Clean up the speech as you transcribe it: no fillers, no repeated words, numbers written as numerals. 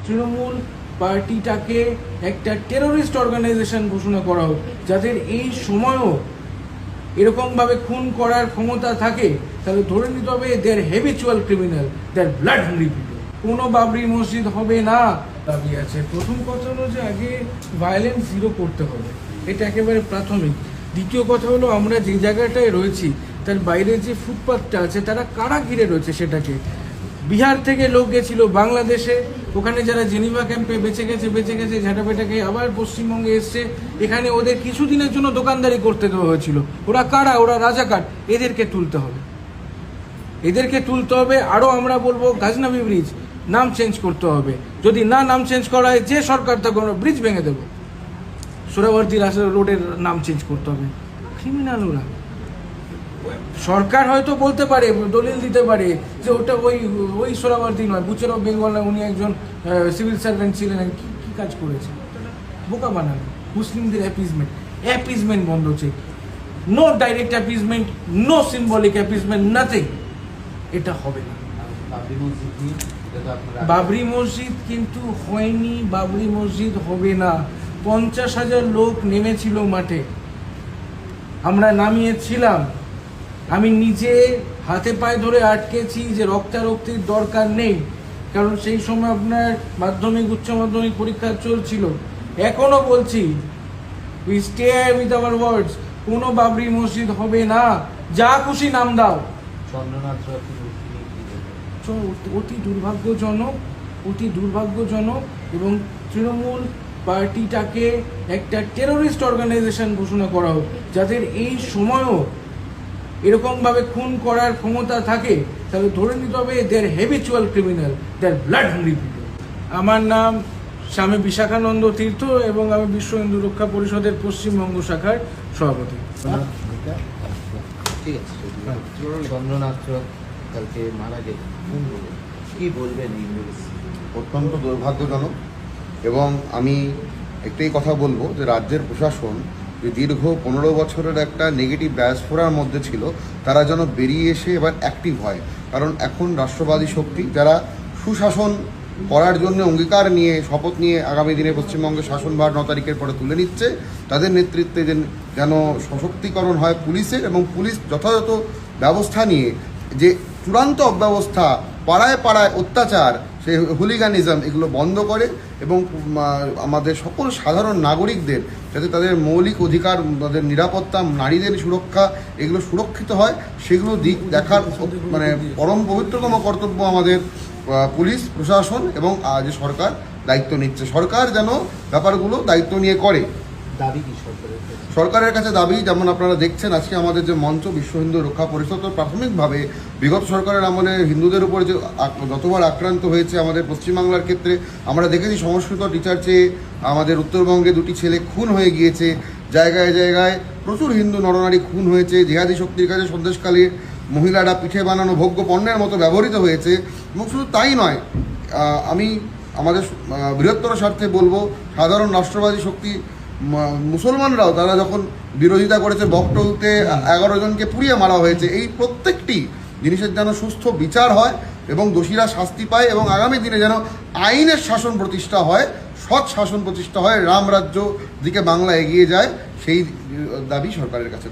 তৃণমূল পার্টিটাকে একটা terrorist organisation ঘোষণা করা হোক, যাদের এই সময়ও এরকমভাবে খুন করার ক্ষমতা থাকে, তাহলে ধরে নিতে হবে দে আর হ্যাবিচুয়াল ক্রিমিনাল, দে আর ব্লাড হাংরি পিপল। কোনো বাবরি মসজিদ হবে না দাবি আছে। প্রথম কথা হলো যে আগে ভায়োলেন্স জিরো করতে হবে, এটা একেবারে প্রাথমিক। দ্বিতীয় কথা হলো আমরা যে জায়গাটায় রয়েছি তার বাইরে যে ফুটপাথটা আছে তারা কারা ঘিরে রয়েছে সেটাকে। বিহার থেকে লোক গেছিল বাংলাদেশে, ওখানে যারা জেনিভা ক্যাম্পে বেঁচে গেছে ঝাঁটাপেটাকে আবার পশ্চিমবঙ্গে এসছে, এখানে ওদের কিছুদিনের জন্য দোকানদারি করতে দেওয়া হয়েছিল। ওরা কারা? ওরা রাজাকার। এদেরকে তুলতে হবে। আরও আমরা বলবো গাজনাবি ব্রিজ নাম চেঞ্জ করতে হবে। যদি না নাম চেঞ্জ করা হয়, যে সরকার তখন ব্রিজ ভেঙে দেবো। সোহরাওয়ার্দী রোডের নাম চেঞ্জ করতে হবে। ক্রিমিনাল ওরা। সরকার হয়তো বলতে পারে, দলিল দিতে পারে যে ওটা ওই সোহরাওয়ার্দী নয়, বুচের অফ বেঙ্গল নয়, উনি একজন সিভিল সার্ভেন্ট ছিলেন, কি কাজ করেছে? বোকা বানানো। মুসলিমদের অ্যাপিজমেন্ট বন্ধ চাই। No direct appeasement, no symbolic appeasement, nothing. এটা হবে না। বাবরি মসজিদ কিন্তু হয়নি, বাবরি মসজিদ হবে না। 50,000 লোক নেমেছিল মাঠে, আমরা নামিয়েছিলাম। আমি নিজে হাতে পায়ে ধরে আটকেছি যে রক্তারক্তির দরকার নেই, কারণ সেই সময় আপনার মাধ্যমিক উচ্চ মাধ্যমিক পরীক্ষা চলছিল। এখনো বলছি, উই স্টে উইথ আওয়ার ওয়ার্ডস, কোনো বাবরি মসজিদ হবে না। যা খুশি নাম দাও। অতি দুর্ভাগ্যজনক এবং তৃণমূল পার্টিটাকে একটা টেরোরিস্ট অর্গানাইজেশন ঘোষণা করা হোক, যাদের এই সময়ও এরকমভাবে খুন করার ক্ষমতা থাকে, তাহলে ধরে নিতে হবে দে আর হ্যাবিচুয়াল ক্রিমিনাল, দে আর ব্লাড হাংরি পিপল। আমার নাম স্বামী বিশাখানন্দ তীর্থ এবং আমি বিশ্ব হিন্দু রক্ষা পরিষদের পশ্চিমবঙ্গ শাখার সভাপতি। ঠিক আছে, চন্দ্রনাথ কালকে মারা গেল, কি বলবেন? অত্যন্ত দুর্ভাগ্যজনক। এবং আমি একটাই কথা বলবো যে রাজ্যের প্রশাসন যে দীর্ঘ 15 বছরের একটা নেগেটিভ ডায়াসপোরার মধ্যে ছিল, তারা যেন বেরিয়ে এসে এবার অ্যাক্টিভ হয়। কারণ এখন রাষ্ট্রবাদী শক্তি যারা সুশাসন করার জন্য অঙ্গীকার নিয়ে শপথ নিয়ে আগামী দিনে পশ্চিমবঙ্গের শাসনভার 9 তারিখের পরে তুলে নিচ্ছে, তাদের নেতৃত্বে যেন সশক্তিকরণ হয় পুলিশের, এবং পুলিশ যথাযথ ব্যবস্থা নিয়ে যে চূড়ান্ত অব্যবস্থা, পাড়ায় পাড়ায় অত্যাচার, সেই হুলিগানিজম, এগুলো বন্ধ করে এবং আমাদের সকল সাধারণ নাগরিকদের যাতে তাদের মৌলিক অধিকার, তাদের নিরাপত্তা, নারীদের সুরক্ষা, এগুলো সুরক্ষিত হয়, সেগুলো দিক দেখার মানে পরম পবিত্রতম কর্তব্য আমাদের পুলিশ প্রশাসন এবং যে সরকার দায়িত্ব নিচ্ছে। সরকার যেন ব্যাপারগুলো দায়িত্ব নিয়ে করে। দাবি কি সরকারের কাছে দাবি, যেমন আপনারা দেখছেন আজকে আমাদের যে মঞ্চ বিশ্ব হিন্দু রক্ষা পরিষদ, প্রাথমিকভাবে বিগত সরকারের আমলে হিন্দুদের উপরে যে যতবার আক্রান্ত হয়েছে আমাদের পশ্চিমবাংলার ক্ষেত্রে, আমরা দেখেছি সংস্কৃত টিচার চেয়ে আমাদের উত্তরবঙ্গে 2টি ছেলে খুন হয়ে গিয়েছে, জায়গায় জায়গায় প্রচুর হিন্দু নরনারী খুন হয়েছে, জিহাদি শক্তির কাছে সন্দেশকালীর মহিলারা পিঠে বানানো ভোগ্য পণ্যের মতো ব্যবহৃত হয়েছে। এবং শুধু তাই নয়, আমি আমাদের বৃহত্তর স্বার্থে বলবো, সাধারণ রাষ্ট্রবাদী শক্তি মুসলমানরাও তারা যখন বিরোধিতা করেছে, বকটলতে 11 জনকে পুড়িয়ে মারা হয়েছে, এই প্রত্যেকটি জিনিসের যেন সুস্থ বিচার হয় এবং দোষীরা শাস্তি পায় এবং আগামী দিনে যেন আইনের শাসন প্রতিষ্ঠা হয়, সৎ শাসন প্রতিষ্ঠা হয়, রামরাজ্য দিকে বাংলা এগিয়ে যায়, সেই দাবি সরকারের কাছে।